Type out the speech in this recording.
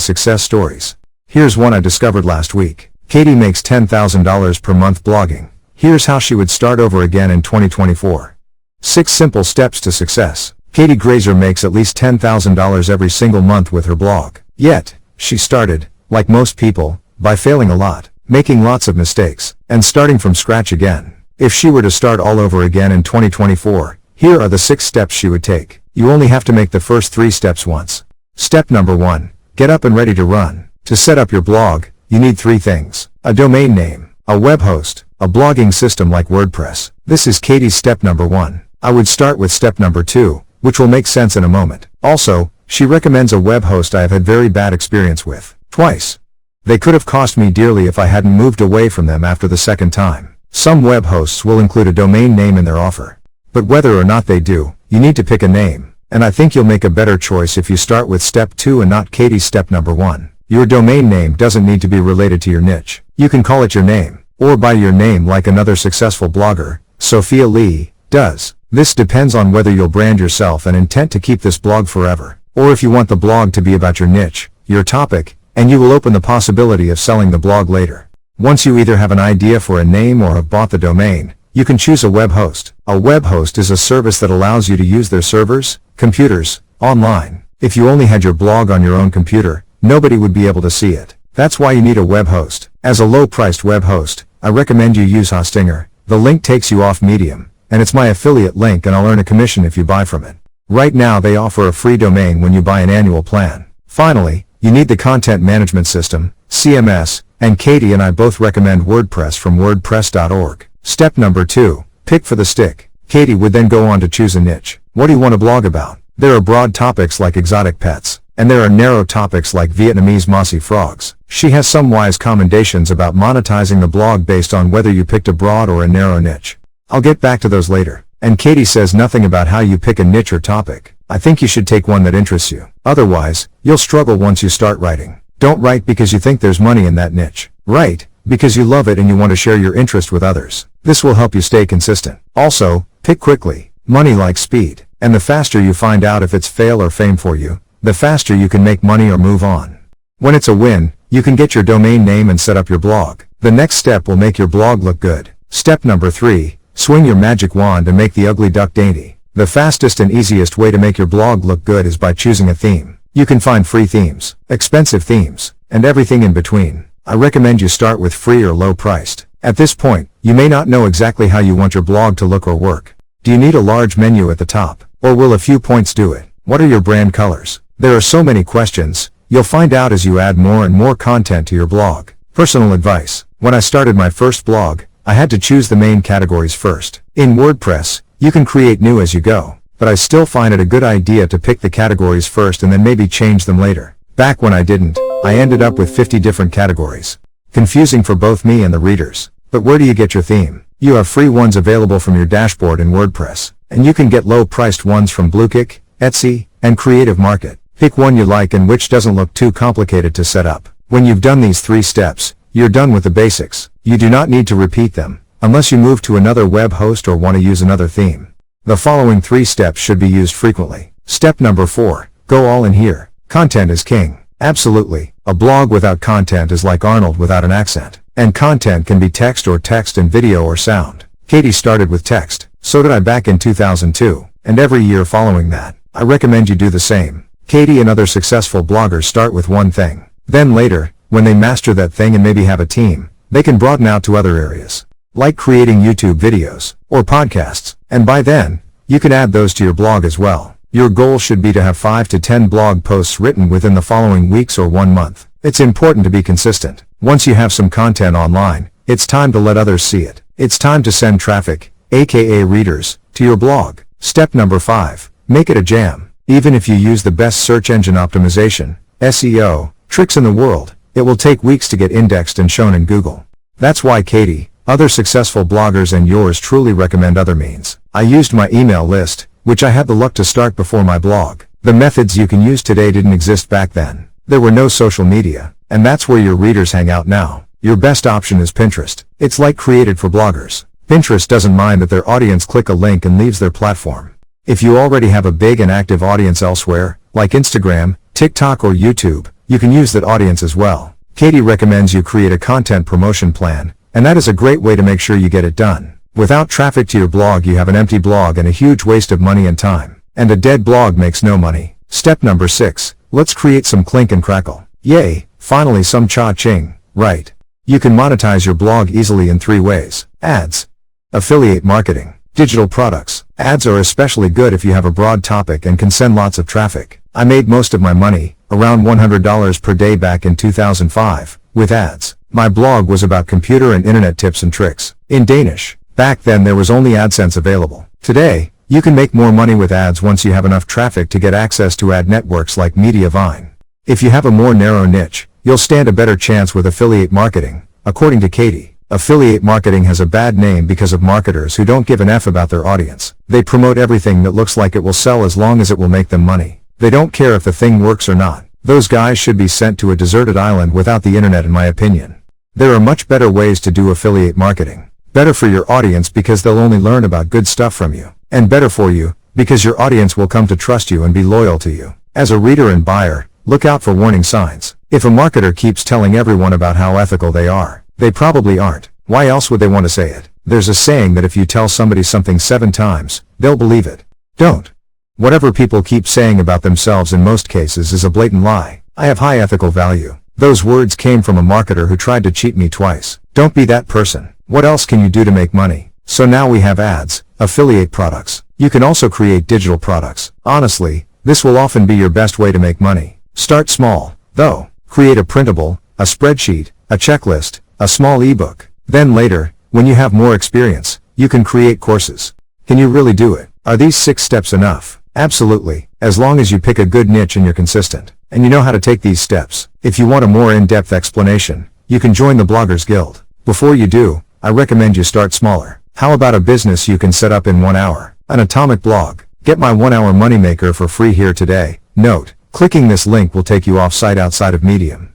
success stories. Here's one I discovered last week. Katie makes $10,000 per month blogging. Here's how she would start over again in 2024. 6 simple steps to success. Katie Grazer makes at least $10,000 every single month with her blog. Yet, she started, like most people, by failing a lot, making lots of mistakes, and starting from scratch again. If she were to start all over again in 2024, here are the 6 steps she would take. You only have to make the first 3 steps once. Step number 1. Get up and ready to run. To set up your blog, you need 3 things. A domain name, a web host, a blogging system like WordPress. This is Katie's step number 1. I would start with step number 2, which will make sense in a moment. Also, she recommends a web host I have had very bad experience with. Twice. They could have cost me dearly if I hadn't moved away from them after the second time. Some web hosts will include a domain name in their offer. But whether or not they do, you need to pick a name, and I think you'll make a better choice if you start with step 2 and not Katie's step number 1. Your domain name doesn't need to be related to your niche. You can call it your name, or by your name like another successful blogger, Sophia Lee, does. This depends on whether you'll brand yourself and intend to keep this blog forever, or if you want the blog to be about your niche, your topic, and you will open the possibility of selling the blog later. Once you either have an idea for a name or have bought the domain, you can choose a web host. A web host is a service that allows you to use their servers, computers, online. If you only had your blog on your own computer, nobody would be able to see it. That's why you need a web host. As a low-priced web host, I recommend you use Hostinger. The link takes you off Medium, and it's my affiliate link and I'll earn a commission if you buy from it. Right now they offer a free domain when you buy an annual plan. Finally, you need the content management system, CMS, and Katie and I both recommend WordPress from wordpress.org. Step number 2, pick for the stick. Katie would then go on to choose a niche. What do you want to blog about? There are broad topics like exotic pets, and there are narrow topics like Vietnamese mossy frogs. She has some wise commendations about monetizing the blog based on whether you picked a broad or a narrow niche. I'll get back to those later. And Katie says nothing about how you pick a niche or topic. I think you should take one that interests you. Otherwise, you'll struggle once you start writing. Don't write because you think there's money in that niche. Write because you love it and you want to share your interest with others. This will help you stay consistent. Also, pick quickly. Money likes speed. And the faster you find out if it's fail or fame for you, the faster you can make money or move on. When it's a win, you can get your domain name and set up your blog. The next step will make your blog look good. Step number 3, swing your magic wand and make the ugly duck dainty. The fastest and easiest way to make your blog look good is by choosing a theme. You can find free themes, expensive themes, and everything in between. I recommend you start with free or low priced. At this point, you may not know exactly how you want your blog to look or work. Do you need a large menu at the top, or will a few points do it? What are your brand colors? There are so many questions. You'll find out as you add more and more content to your blog. Personal advice. When I started my first blog, I had to choose the main categories first. In WordPress, you can create new as you go, but I still find it a good idea to pick the categories first and then maybe change them later. Back when I didn't, I ended up with 50 different categories. Confusing for both me and the readers. But where do you get your theme? You have free ones available from your dashboard in WordPress, and you can get low-priced ones from Bluekick, Etsy, and Creative Market. Pick one you like and which doesn't look too complicated to set up. When you've done these 3 steps, you're done with the basics. You do not need to repeat them, unless you move to another web host or want to use another theme. The following 3 steps should be used frequently. Step number 4, go all in here. Content is king. Absolutely. A blog without content is like Arnold without an accent. And content can be text and video or sound. Katie started with text. So did I back in 2002. And every year following that. I recommend you do the same. Katie and other successful bloggers start with one thing. Then later, when they master that thing and maybe have a team, they can broaden out to other areas. Like creating YouTube videos, or podcasts. And by then, you can add those to your blog as well. Your goal should be to have 5 to 10 blog posts written within the following weeks or 1 month. It's important to be consistent. Once you have some content online, it's time to let others see it. It's time to send traffic, aka readers, to your blog. Step number 5, make it a jam. Even if you use the best search engine optimization, SEO, tricks in the world, it will take weeks to get indexed and shown in Google. That's why Katie, other successful bloggers and yours truly recommend other means. I used my email list, which I had the luck to start before my blog. The methods you can use today didn't exist back then. There were no social media, and that's where your readers hang out now. Your best option is Pinterest. It's like created for bloggers. Pinterest doesn't mind that their audience click a link and leaves their platform. If you already have a big and active audience elsewhere, like Instagram, TikTok or YouTube, you can use that audience as well. Katie recommends you create a content promotion plan, and that is a great way to make sure you get it done. Without traffic to your blog, you have an empty blog and a huge waste of money and time. And a dead blog makes no money. Step number 6. Let's create some clink and crackle. Yay, finally some cha-ching, right? You can monetize your blog easily in 3 ways. Ads, affiliate marketing, digital products. Ads are especially good if you have a broad topic and can send lots of traffic. I made most of my money, around $100 per day back in 2005, with ads. My blog was about computer and internet tips and tricks, in Danish. Back then there was only AdSense available. Today, you can make more money with ads once you have enough traffic to get access to ad networks like Mediavine. If you have a more narrow niche, you'll stand a better chance with affiliate marketing, according to Katie. Affiliate marketing has a bad name because of marketers who don't give an F about their audience. They promote everything that looks like it will sell as long as it will make them money. They don't care if the thing works or not. Those guys should be sent to a deserted island without the internet, in my opinion. There are much better ways to do affiliate marketing. Better for your audience because they'll only learn about good stuff from you. And better for you, because your audience will come to trust you and be loyal to you. As a reader and buyer, look out for warning signs. If a marketer keeps telling everyone about how ethical they are, they probably aren't. Why else would they want to say it? There's a saying that if you tell somebody something 7 times, they'll believe it. Don't. Whatever people keep saying about themselves in most cases is a blatant lie. I have high ethical value. Those words came from a marketer who tried to cheat me twice. Don't be that person. What else can you do to make money? So now we have ads, affiliate products. You can also create digital products. Honestly, this will often be your best way to make money. Start small, though. Create a printable, a spreadsheet, a checklist, a small ebook. Then later, when you have more experience, you can create courses. Can you really do it? Are these 6 steps enough? Absolutely, as long as you pick a good niche and you're consistent, and you know how to take these steps. If you want a more in-depth explanation, you can join the Bloggers Guild. Before you do, I recommend you start smaller. How about a business you can set up in 1 hour? An atomic blog. Get my 1-hour moneymaker for free here today. Note, clicking this link will take you off-site outside of Medium.